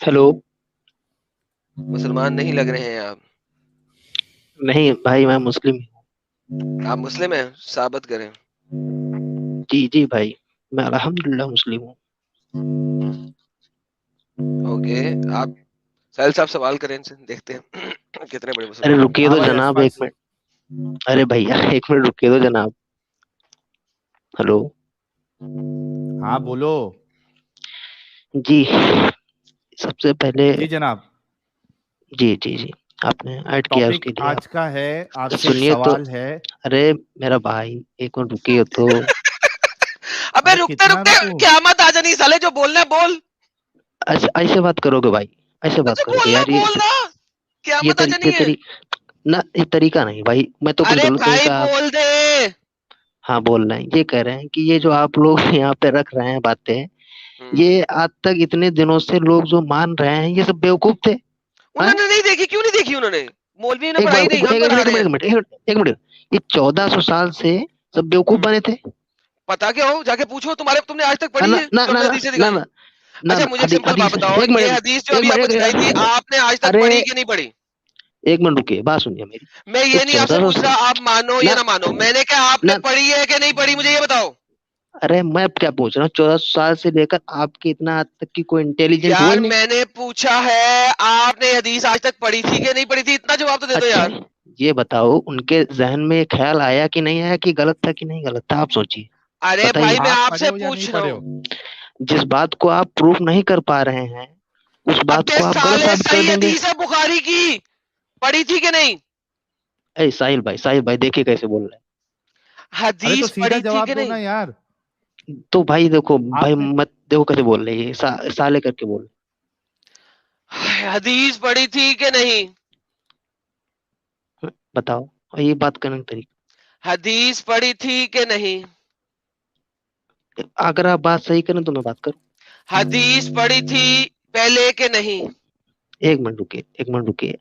Hello. مسلمان نہیں لگ رہے ہیں آپ. نہیں بھائی میں مسلم آپ مسلم ہیں؟ ثابت کریں. جی جی بھائی میں الحمدللہ مسلم ہوں. اوکے آپ ساحل صاحب سوال کریں ان سے، دیکھتے ہیں کتنے بڑے ارے مسلمان. رکیے تو جناب ایک منٹ. ارے بھیا ایک منٹ رکیے تو جناب. ہلو. ہاں بولو. جی سب سے پہلے جی جناب. جی جی جی آپ نے ایڈ کیا اس ٹاپک کے لیے. آج کا ہے، آپ سے ایک سنیے تو. سوال ہے. ارے میرا بھائی ایک منٹ رکیے تو. ابے ارے رکتے کتنا رکتے رکو. قیامت آ جانی سالے، جو بولنا ہے بول. ایسے بات کرو گے بھائی، ایسے بات جو کرو گے بولنا یار. ہے بول نا، یہ قیامت آ جانی ہے. نہ یہ طریقہ نہیں بھائی. میں تو کچھ ارے غلط نہیں بھائی کہا. بول دے. ہاں بول رہے ہیں. یہ کہہ رہے ہیں کہ یہ جو آپ لوگ یہاں پہ رکھ رہے ہیں باتیں، یہ آج تک اتنے دنوں سے لوگ جو مان رہے ہیں یہ سب بیوقوف تھے. انہوں نے نہیں دیکھی. کیوں نہیں دیکھی انہوں نے؟ مولوی نے ایک پڑھائی نہیں، ہم پڑھا رہے ہیں. منٹ یہ 1400 سال سے سب بیوقوف بنے تھے. پتا کیا ہو، جا کے پوچھو. تم نے آج تک نہ پڑھی ہے نہ جو ہم نہ نے حدیثیں نہ دکھائی؟ نہ نہ اچھا نہ مجھے ایک سمپل بات حدیث بتاؤ، ایک یہ منٹ حدیث جو ایک ابھی آپ کو دکھائی تھی، منٹ. آپ نے آج تک ارے پڑھی کہ نہیں پڑھی؟ ایک منٹ رکیے، بات سنیے میری. میں یہ نہیں آپ سے 1400 پوچھ رہا آپ مانو یا نہ مانو، میں نے کہا آپ نہ نے پڑھی ہے کہ نہیں پڑھی، مجھے یہ بتاؤ. ارے میں کیا پوچھ رہا ہوں، 1400 سال سے لے کر آپ کے اتنا حد تک کی کوئی انٹیلیجنٹ ہوا یار ہی نہیں. میں نے پوچھا ہے آپ نے حدیث آج تک پڑھی تھی کہ نہیں پڑھی تھی، اتنا جواب تو دے دو اچھا یار. یہ بتاؤ ان کے ذہن میں خیال آیا کہ نہیں آیا، کہ غلط تھا کہ نہیں غلط تھا، آپ سوچیے. ارے بتائیے. بھائی میں آپ پڑھے سے ہو یا نہیں پوچھ رہا پڑھے ہو؟ ہوں. جس بات کو آپ پروف نہیں کر پا رہے ہیں اس بات ابے کو آپ غلط سالے ثابت کر صحیح دیں گے. حدیث ہے بخاری کی، پڑھی تھی کہ نہیں؟ اے ساحل بھائی دیکھیے کیسے بول رہے ارے تو حدیث سیدھا پڑھی تھی کہ جواب دو نہیں؟ نا یار. ہیں. تو بھائی دیکھو بھائی آپ نے مت دیکھو کیسے بول رہے ہیں، سالے کر کے بول رہے حدیث پڑھی تھی کہ نہیں؟ ہیں. بتاؤ یہ بات کرنے کا طریقہ. حدیث پڑھی تھی کہ نہیں؟ اگر آپ بات صحیح کریں تو میں بات کروں. حدیث پڑھی تھی پہلے کہ نہیں؟ ایک منٹ رکیے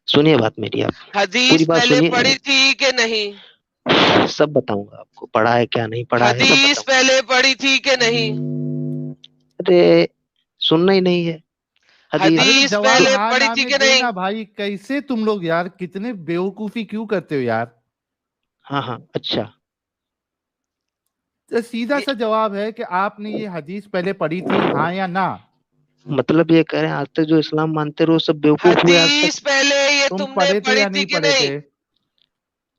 سنیے بات میری. آپ پوری حدیث بات پہلے سنیے. پڑھی تھی کہ نہیں؟ سب بتاؤں گا آپ کو، پڑھا ہے کیا نہیں پڑھا ہے سب حدیث بتاؤں پہلے پڑھی تھی کہ نہیں؟ گا. ارے سننا ہی نہیں ہے. ارے تو حدیث جواب پہلے ہاں پڑھی نہ تھی میں کہ نہیں؟ دینا بھائی. کیسے تم لوگ یار کتنے بیوقوفی کیوں کرتے ہو یار. ہاں اچھا. تو سیدھا سا جواب ہے کہ آپ نے یہ حدیث پہلے پڑھی تھی، ہاں یا نہ. مطلب یہ کہہ رہے ہیں آج تک جو اسلام مانتے رہے وہ سب بیوقوف ہوئے آج تک. حدیث پہلے یہ تم تم نے پڑھے تھے پڑھی یا تھی نہیں کہ پڑھے نہیں؟ تھے؟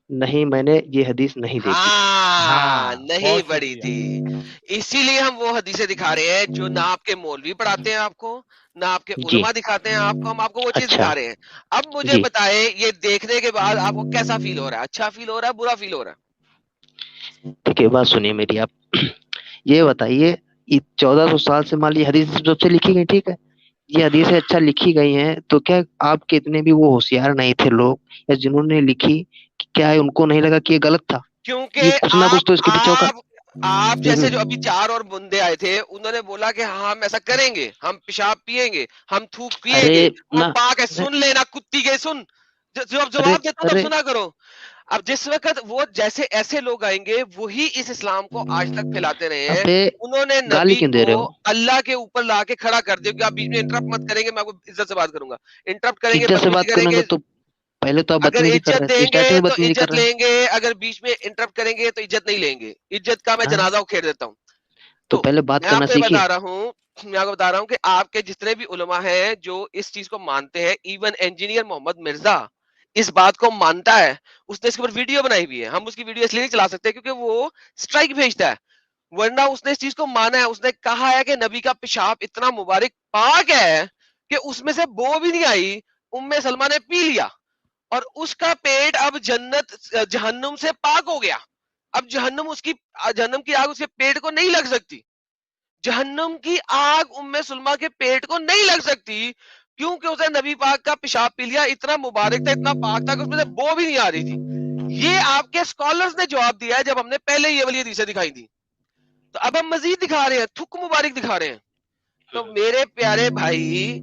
نہیں میں نے یہ حدیث نہیں دیکھی. ہاں نہیں بہت پڑھی شکریہ. تھی. اسی لیے ہم وہ حدیثیں دکھا رہے ہیں جو نہ آپ کے مولوی پڑھاتے ہیں آپ کو، نہ آپ کے جی علماء دکھاتے ہیں آپ کو. ہم آپ کو وہ چیز اچھا دکھا رہے ہیں. اب مجھے جی بتائیں یہ دیکھنے کے بعد آپ کو کیسا فیل ہو رہا ہے؟ اچھا فیل ہو رہا ہے، برا فیل ہو رہا ہے؟ ٹھیک ہے بات سنیے میری. آپ یہ بتائیے 1400 سال سے مان لی حدیث جب سے لکھی گئی، ٹھیک ہے یہ حدیثیں اچھا لکھی گئی ہیں، تو کیا آپ کے اتنے بھی وہ ہوشیار نہیں تھے لوگ یا جنہوں نے لکھی، کیا ان کو نہیں لگا کہ یہ غلط تھا؟ یہ کیونکہ کچھ نہ کچھ تو اس کے پیچھے ہوگا. آپ جیسے جو ابھی 4 اور بندے آئے تھے، انہوں نے بولا کہ ہاں ہم ایسا کریں گے، ہم پیشاب پیئیں گے، ہم تھوک پیئیں ارے گے، وہ نہ پاک ہے. سن لینا کتی کے سن، جب ارے جواب دیتا ہوں تب ارے سنا کرو. اب جس وقت وہ جیسے ایسے لوگ آئیں گے وہی اس اسلام کو آج تک پھیلاتے رہے ہیں. ابے انہوں نے گالی نبی کیوں دے کو رہے ہو؟ اللہ کے اوپر لا کے کھڑا کر دیا کہ آپ بیچ میں انٹرپٹ مت کریں گے، میں آپ کو عزت سے بات کروں گا. انٹرپٹ کریں گے، عزت سے بدتمیزی بات کریں کریں گے. گے تو پہلے تو آپ اگر بدتمیزی کر عزت رہے ہیں، دیں گے اسٹارٹنگ میں تو بدتمیزی کر عزت رہے ہیں. لیں گے، اگر بیچ میں انٹرپٹ کریں گے تو عزت نہیں لیں گے. عزت کا میں ہاں جنازہ کھیڑ دیتا ہوں. تو تو پہلے بات میں کرنا آپ کو یہ سیکھیے. بتا رہا ہوں کہ آپ کے جتنے بھی علماء ہیں جو اس چیز کو مانتے ہیں، ایون انجینئر محمد مرزا اس بات کو مانتا ہے. اس نے اس کے اوپر ویڈیو بنائی ہوئی ہے. ہم اس کی ویڈیو اس لیے نہیں چلا سکتے کیونکہ وہ اسٹرائک بھیجتا ہے، ورنہ اس نے اس چیز کو مانا ہے. اس نے کہا ہے کہ نبی کا پیشاب اتنا مبارک پاک ہے کہ اس میں سے بو بھی نہیں آئی. ام سلمہ نے پی لیا اور اس کا پیٹ اب جہنم سے پاک ہو گیا. اب جہنم کی آگ اس کے پیٹ کو نہیں لگ سکتی. جہنم کی آگ ام سلمہ کے پیٹ کو نہیں لگ سکتی کیونکہ اسے نبی پاک کا پیشاب پی لیا. اتنا مبارک تھا، اتنا پاک تھا کہ اس میں سے بو بھی نہیں آ رہی تھی. یہ آپ کے اسکالرز نے جواب دیا ہے جب ہم نے پہلے یہ والی حدیثیں دکھائی تھی. تو اب ہم مزید دکھا رہے ہیں، تھک مبارک دکھا رہے ہیں. تو میرے پیارے بھائی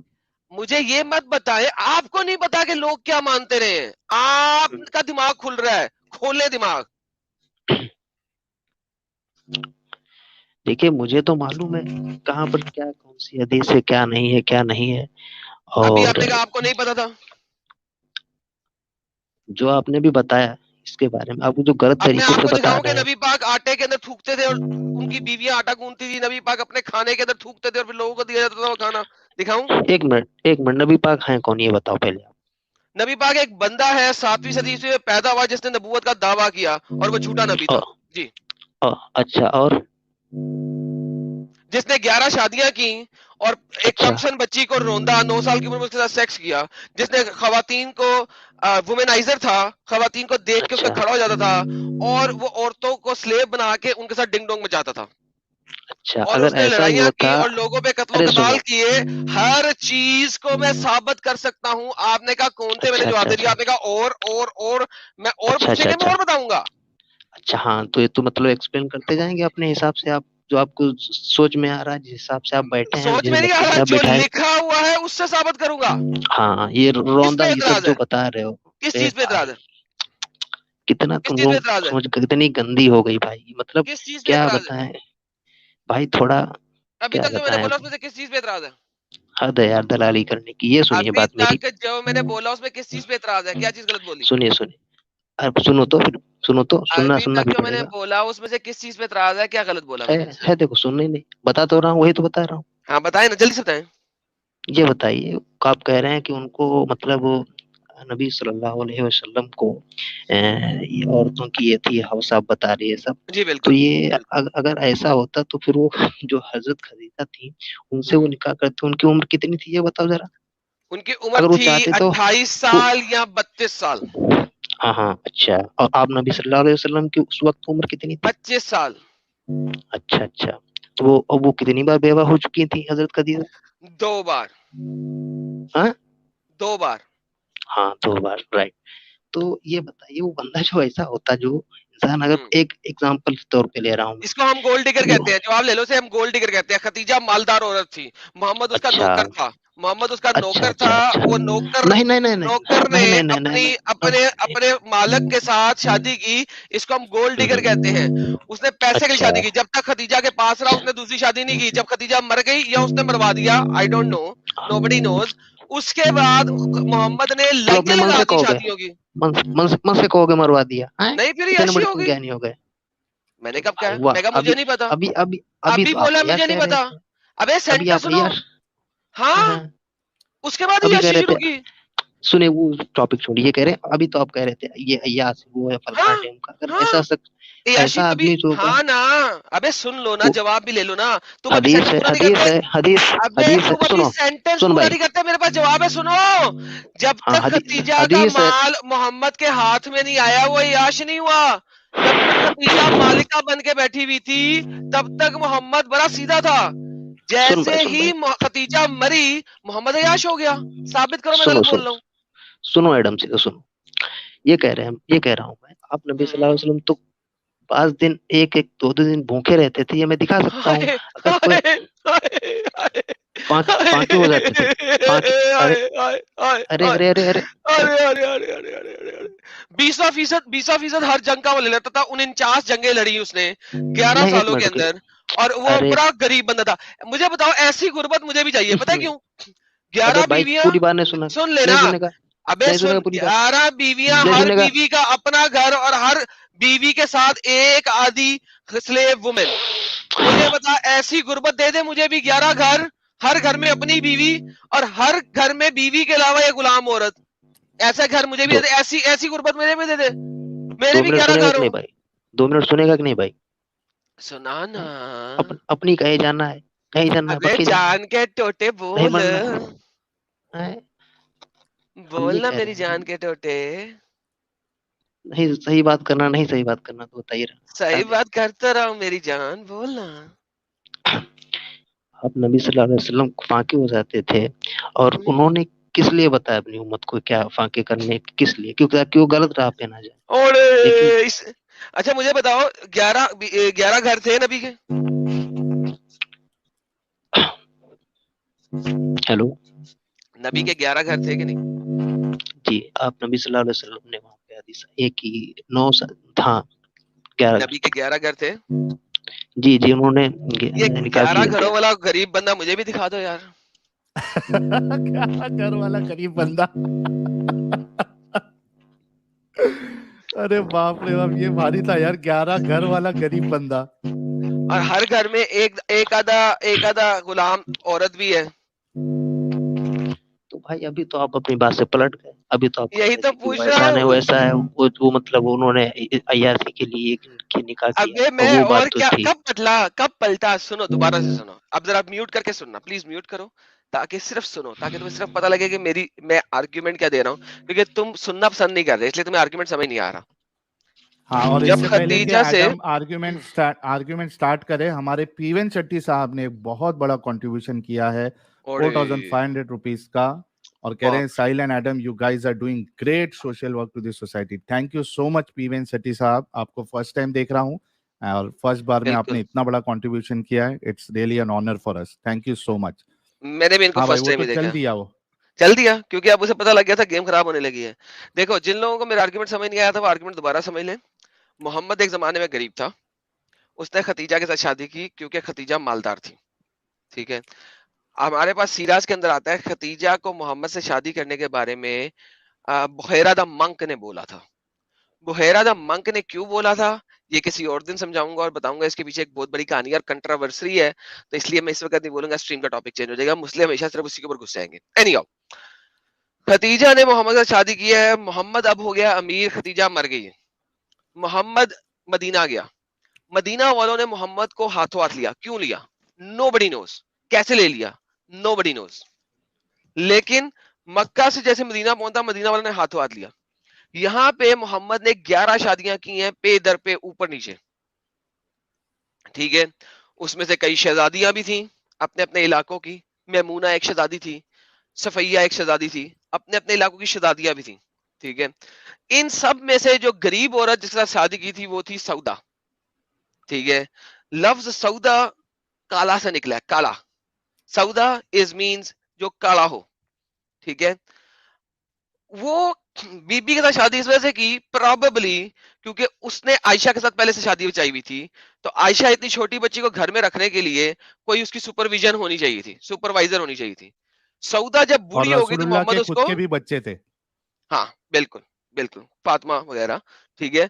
مجھے یہ مت بتائیں، آپ کو نہیں پتا کہ لوگ کیا مانتے رہے ہیں. آپ کا دماغ کھل رہا ہے، کھولے دماغ. دیکھیے مجھے تو معلوم ہے کہاں پر کیا کون سی حدیث ہے کیا نہیں ہے کیا نہیں ہے. ابھی اور آپ نے کہا آپ کو نہیں پتا تھا. جو آپ نے بھی بتایا اس کے بارے میں آپ جو غلط اب میں طریقے آپ سے کو بتا دکھاؤں کہ رہے ہیں. نبی پاک آٹے کے اندر تھوکتے تھے اور ان کی بیویاں آٹا گوندتی تھی. نبی پاک اپنے کھانے کے اندر تھوکتے تھے اور پھر لوگوں کو دیا جاتا تھا وہ کھانا. دکھاؤں؟ ایک منٹ نبی پاک ہیں کون یہ بتاؤ پہلے. نبی پاک ایک بندہ ہے 7ویں صدی سے پیدا ہوا جس نے نبوت کا دعویٰ کیا اور وہ جھوٹا نبی تھا. جی. اچھا اور جس نے 11 شادیاں کی اور ایک اچھا کمسن بچی کو روندا 9 سال کی عمر میں اس کے ساتھ سیکس کیا. جس نے خواتین کو وومنائزر تھا, خواتین کو دیکھ کے اس پہ اچھا کھڑا ہو جاتا تھا اور وہ عورتوں کو سلیب بنا کے ان کے ساتھ ڈنگ ڈونگ مچاتا تھا. اچھا اور اگر اس نے ایسا ہی لڑائیاں کی ہوتا. اور لوگوں پہ قتل و ارے قتال سنو. کیے. ہر چیز کو میں ثابت کر سکتا ہوں. آپ نے کہا کون تھے, میں نے اچھا جواب اچھا دے دیا. اچھا آپ نے کہا اور میں اور اچھا پوچھیں اچھا گے, میں اچھا اور بتاؤں گا. اچھا ہاں تو یہ تو مطلب ایکسپلین کرتے جائیں گے اپنے حساب سے. آپ جو آپ کو سوچ میں آ رہا ہے جس حساب سے آپ بیٹھے ہیں سوچ جس میں نہیں آ بچے رہا, سے آپ جو بٹھائے. لکھا ہوا ہے اس سے ثابت کروں گا. ہاں یہ کس روندا پہ یہ سب اعتراض جو ہے؟ بتا رہے ہو. کس ارے چیز پہ بھائی اعتراض ہے؟ کتنا کس تم چیز پہ لوگ اعتراض ہے؟ سمجھ کتنی گندی ہو گئی بھائی. مطلب کس چیز پہ کیا اعتراض ہے؟ بتائیں بھائی تھوڑا ابھی کیا تک جو میں نے بتائیں. بولا اس میں سے کس چیز پہ اعتراض ہے؟ حد ہے یار دلالی کرنے کی. یہ سنیے ابھی بات میری. تک جو میں نے بولا اس میں کس چیز پہ اعتراض ہے؟ کیا چیز غلط بولی؟ سنیے اب سنو تو پھر سنو تو ابھی سننا تک بھی جو میں پڑے نے گا. بولا اس میں سے کس چیز پہ اعتراض ہے؟ کیا غلط بولا میں نے؟ ہے دیکھو سننا ہی نہیں بتا تو رہا ہوں وہی تو بتا رہا ہوں. ہاں بتائیں نا, جلدی سے بتائیں. یہ بتائیے آپ کہہ رہے ہیں کہ ان کو مطلب نبی صلی اللہ علیہ وسلم کو عورتوں کی یہ تھی ہوس آپ بتا رہی ہے سب. جی تو بالکل یہ بالکل. اگر ایسا ہوتا تو پھر وہ جو حضرت خدیجہ تھی ان سے وہ نکاح کرتے ان کی عمر کتنی تھی یہ بتاؤ ذرا. ان کی عمر اگر وہ تھی چاہتے تو 28 تو سال یا 32 سال. ہاں اچھا. اور آپ نبی صلی اللہ علیہ وسلم کی اس وقت عمر کتنی تھی؟ 25 سال. اچھا تو وہ کتنی بار بیوہ ہو چکی تھی حضرت خدیجہ؟ 2 بار. ہاں 2 بار. ہاں 2 بار رائٹ. تو یہ بتائیے وہ بندہ جو ایسا ہوتا جو انسان اگر ایک ایگزامپل کے طور پہ لے رہا ہوں اس کو ہم گولڈ ڈگر میں. کہتے ہیں. جواب لے لو سے, ہم گولڈ ڈگر کہتے ہیں. خدیجہ مالدار عورت تھی, محمد اس کا اچھا نوکر تھا. محمد اس کا اچھا نوکر تھا. اچھا اچھا وہ نوکر نہیں نہیں نہیں نہیں نوکر نے نہیں نہیں نہیں نہیں اپنی نہیں اپنے مالک کے ساتھ شادی کی. اس کو ہم گولڈ ڈگر کہتے ہیں. اس نے پیسے کے لیے اچھا شادی کی. جب تک خدیجہ کے پاس رہا اس نے دوسری شادی نہیں کی. جب خدیجہ مر گئی یا اس نے مروا دیا, آئی ڈونٹ نو, نو بڈی نوز. اس کے بعد محمد نے تو اپنے لائنیں من لگا سے دی کہو گے شادیوں کی. من سے کہو گے مروا دیا. نہیں پھر اتنے عیاشی بڑے ہو تم گئی. گیا نہیں ہو گئے. میں نے تو کب کہا, بھائی واہ میں کہا مجھے نہیں پتا. ابھی ابھی تو آپ بولا عیاش مجھے نہیں کہہ رہے پتا. تھے. ابے ابھی سینٹر آپ سنو. عیاش. ہاں ہاں اس کے بعد ابھی کہہ عیاشی رہے تھے. شروع کی. سنے وہ ٹاپک چھوڑی یہ کہہ رہے ابھی تو آپ کہہ رہے تھے یہ عیاش وہ ہے فلانا ہاں ٹائم کا. اگر ہاں ایسا عیاشی ایسا کبھی. آدمی جو ہوگا. ہاں نا. ابے سن لو نا, وہ جواب بھی لے لو نا. تم ابھی حدیث سینٹر ہے پورا نہیں حدیث کرتے. ہے حدیث ابے حدیث ہے تم ابھی سنو. سینٹنس سن پورا بھائی نہیں کرتے. میرے پاس جواب ہے, سنو. جب ہاں تک خدیجہ کا حدیث ہے. مال محمد کے ہاتھ میں نہیں آیا وہ عیاش نہیں ہوا. جب تک خدیجہ مالکہ بن کے بیٹھی ہوئی تھی تب تک محمد بڑا سیدھا تھا. سن جیسے بھائی ہی خدیجہ مری محمد عیاش ہو گیا. ثابت کرو میں سنو غلط بول رہا ہوں. سنو ایڈم سے سنو. یہ کہہ رہا ہوں میں آپ نبی صلی اللہ علیہ وسلم تو 5 دن ایک 2 دن بھوکے رہتے تھے. یہ میں دکھا سکتا ہوں ہائے اگر کوئی پانکے ہو جاتے تھے. پانکے. ارے ارے ارے ارے ارے 20% ہر جنگ کا وہ لے لیتا تھا. 49 جنگیں لڑی اس نے 11 نہیں ایک سالوں منٹ کے رکے. اندر. اور وہ ارے بڑا غریب بندہ تھا. مجھے بتاؤ ایسی غربت مجھے بھی چاہیے. پتہ کیوں؟ ابے 11 بھائی بیویاں. پوری بات نہیں سنا. سن لینا. نہیں سنے گا. ابے نہیں سنے سن, گا پوری بات. 11 بیویاں, نہیں ہر سنے گا. بیوی کا اپنا گھر اور ہر بیوی کے ساتھ ایک آدھی سلیو وومن. مجھے بتا ایسی غربت دے دے مجھے بھی 11 گھر, ہر گھر میں اپنی بیوی اور ہر گھر میں بیوی کے علاوہ ایک غلام عورت. ایسا گھر مجھے بھی دے دو دے. ایسی غربت مجھے بھی دے دے. میرے دو بھی منٹ 11 سنے گا گھر کہ ہو. نہیں بھائی. 2 منٹ سنے گا کہ نہیں بھائی. سنانا. اپنی کہیں جانا ہے کہیں جانا ہے ابے پکی جانا ہے جان کے ٹوٹے نہیں بول. مرنا ہے. ہم یہ بولنا کہہ میری رہے ہیں جان کے ٹوٹے. نہیں صحیح بات کرنا نہیں صحیح بات کرنا تو بتائیے. صحیح بات کرتا رہا ہوں میری جان, بولنا. آپ نبی صلی اللہ علیہ وسلم فاقے ہو جاتے تھے اور انہوں نے کس لیے بتایا اپنی امت کو کیا فاقے کرنے کس لیے کیونکہ وہ غلط راہ پہ نہ جائے. اور لیکن اچھا مجھے بتاؤ 11 گھر تھے نبی کے. ہیلو. نبی کے 11 گھر تھے کہ نہیں؟ جی آپ نبی صلی اللہ علیہ وسلم نے وہاں پہ حدیث ایک ہی 9 تھا 11 نبی کے 11 گھر تھے. جی جی انہوں نے یہ نکاح 11 کیا. گھروں والا غریب بندہ مجھے بھی دکھا دو یار. کیا گھر والا غریب بندہ. ارے باپ رے باپ, یہ بھاری تھا یار, 11 گھر والا غریب بندہ. اور ہر گھر میں ایک آدھا غلام عورت بھی ہے. تو بھائی ابھی تو آپ اپنی بات سے پلٹ گئے. ابھی تو آپ یہی تو کہ پوچھ ویسا رہا نہیں ہوں. ویسا ہے, وہ مطلب انہوں نے عیاشی کے لیے نکاح کیا, ابے اور میں وہ اور بات تو کیا تھی. کب پلٹا, سنو دوبارہ سے سنو. اب ذرا میوٹ کر کے سننا, پلیز میوٹ کرو تاکہ صرف سنو, تاکہ تمہیں صرف پتہ لگے کہ میں آرگیومنٹ کیا دے رہا ہوں, کیونکہ تم سننا پسند نہیں کر رہے, اس لیے تمہیں آرگیومنٹ سمجھ نہیں آ رہا. ہاں, اور اس جب سے پہلے کہ ختیجہ سے ایڈم آرگیومنٹ سٹارٹ کرے, ہمارے پیون شیٹی صاحب نے بہت بڑا کنٹریبیوشن کیا ہے 4500 روپیز کا, اور کہہ رہے ہیں Sahil and Adam you guys are doing great social work to the society. Thank you so much پیون شیٹی صاحب, آپ کو فرسٹ ٹائم دیکھ رہا ہوں اور فرسٹ بار میں آپ بالکل نے اتنا بڑا کنٹریبیوشن کیا ہے. It's really an honour for us. Thank you so much. میں نے بھی ان کو ہاں بھائی, فرسٹ وہ ٹائم تو ہی دیکھا, چل دیا. کیونکہ اب اسے پتہ لگ گیا تھا گیم خراب ہونے لگی ہے. دیکھو جن لوگوں کو میرا آرگیومنٹ سمجھ نہیں آیا تھا وہ آرگیومنٹ دوبارہ سمجھ لیں. محمد ایک زمانے میں غریب تھا, اس نے ختیجہ کے ساتھ شادی کی کیونکہ ختیجہ مالدار تھی. ٹھیک ہے, ہمارے پاس سیراز کے اندر آتا ہے ختیجہ کو محمد سے شادی کرنے کے بارے میں بحیرہ دا منک نے بولا تھا. بحیرہ دا منک نے کیوں بولا تھا یہ کسی اور دن سمجھاؤں گا اور بتاؤں گا, اس کے پیچھے ایک بہت بڑی کہانی اور کنٹراورسی ہے, تو اس لیے میں اس وقت نہیں بولوں گا, اسٹریم کا ٹاپک چینج ہو جائے گا. مسلم ہمیشہ صرف اسی کے اوپر گھس جائیں گے. اینی ہاؤ, ختیجہ نے محمد سے شادی کی ہے, محمد اب ہو گیا امیر, ختیجہ مر گئی ہے. محمد مدینہ گیا, مدینہ والوں نے محمد کو ہاتھوں ہاتھ لیا. کیوں لیا؟ نو بڈی نوز. کیسے لے لیا؟ نو بڈی نوز. لیکن مکہ سے جیسے مدینہ پہنچا, مدینہ والوں نے ہاتھوں ہاتھ لیا. یہاں پہ محمد نے 11 شادیاں کی ہیں, پے در پہ, اوپر نیچے. ٹھیک ہے, اس میں سے کئی شہزادیاں بھی تھیں اپنے اپنے علاقوں کی. میمونہ ایک شہزادی تھی, صفیہ ایک شہزادی تھی, اپنے اپنے علاقوں کی شہزادیاں بھی تھیں. ٹھیک ہے, ان سب میں سے جو غریب عورت جس کے ساتھ شادی کی تھی وہ تھی سودا. ٹھیک ہے, لفظ سودا کالا سے نکلا ہے, کالا. سودا از مینز جو کالا ہو. ٹھیک ہے, وہ بی بی کے ساتھ شادی اس وجہ سے کی پراببلی کیونکہ اس نے عائشہ کے ساتھ پہلے سے شادی بچائی ہوئی تھی, تو عائشہ اتنی چھوٹی بچی کو گھر میں رکھنے کے لیے کوئی اس کی سپرویژن ہونی چاہیے تھی, سپروائزر ہونی چاہیے تھی. سودا جب اور بوڑھی ہو گئی رسول تو اللہ محمد کے اس خود کو, کے بھی بچے تھے. ہاں بالکل بالکل, فاطمہ وغیرہ. ٹھیک ہے,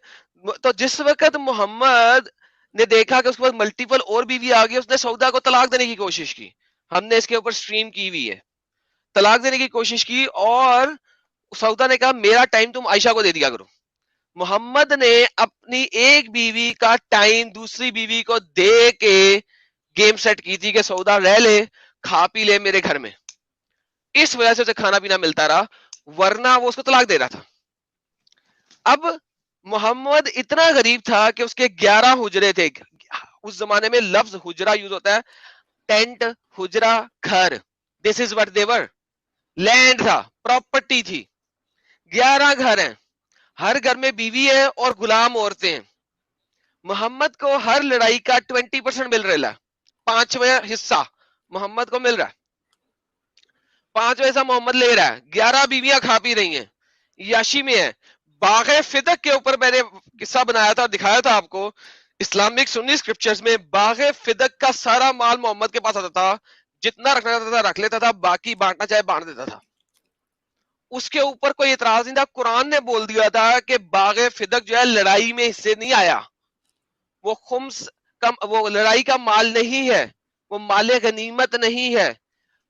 تو جس وقت محمد نے دیکھا کہ اس کے بعد ملٹیپل اور بیوی آ گئی, اس نے سودا کو طلاق دینے کی کوشش کی. ہم نے اس کے اوپر سٹریم کی ہوئی ہے, طلاق دینے کی کوشش کی, اور سودا نے کہا میرا ٹائم تم عائشہ کو دے دیا کرو. محمد نے اپنی ایک بیوی کا ٹائم دوسری بیوی کو دے کے گیم سیٹ کی تھی کہ سودا رہ لے, کھا پی لے میرے گھر میں. اس وجہ سے اسے کھانا پینا ملتا رہا, ورنہ وہ اس کو طلاق دے رہا تھا. اب محمد اتنا غریب تھا کہ اس کے 11 حجرے تھے. اس زمانے میں لفظ حجرہ یوز ہوتا ہے, ٹینٹ, حجرہ, گھر. This is what they were. Land تھا, پراپرٹی تھی. 11 گھر ہیں, ہر گھر میں بیوی ہے اور غلام عورتیں ہیں. محمد کو ہر لڑائی کا 20% مل رہا ہے, 5واں حصہ محمد کو مل رہا ہے. 5واں حصہ محمد لے رہا ہے. 11 بیویاں کھا پی رہی ہیں, یاشی میں ہے. باغ فدق کے اوپر میں نے قصہ بنایا تھا, دکھایا تھا آپ کو. اسلامک سنی اسکرپچرز میں باغ فدق کا سارا مال محمد کے پاس آتا تھا, جتنا رکھنا چاہتا تھا رکھ لیتا تھا, باقی بانٹنا چاہے بانٹ دیتا تھا. اس کے اوپر کوئی اعتراض نہیں تھا. قرآن نے بول دیا تھا کہ باغ فدق جو ہے لڑائی میں حصے نہیں آیا, وہ خمس وہ لڑائی کا مال نہیں ہے, وہ مال غنیمت نہیں ہے,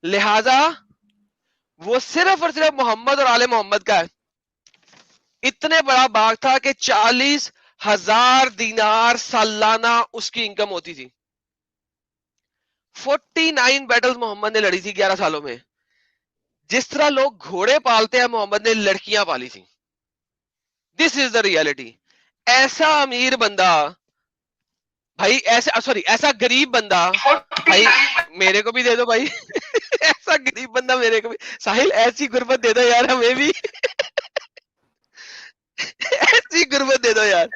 لہذا وہ صرف اور صرف محمد اور آل محمد کا ہے. اتنے بڑا باغ تھا کہ 40,000 دینار سالانہ اس کی انکم ہوتی تھی. 49 بیٹلز محمد نے لڑی تھی 11 سالوں میں. جس طرح لوگ گھوڑے پالتے ہیں محمد نے لڑکیاں پالی تھی. دس از دا ریالٹی. ایسا امیر بندہ بھائی, ایسا غریب بندہ بھائی, میرے کو بھی دے دو بھائی. ایسا غریب بندہ میرے کو بھی. ساحل ایسی غربت دے دو یار ہمیں بھی. ایسی غربت دے دو یار.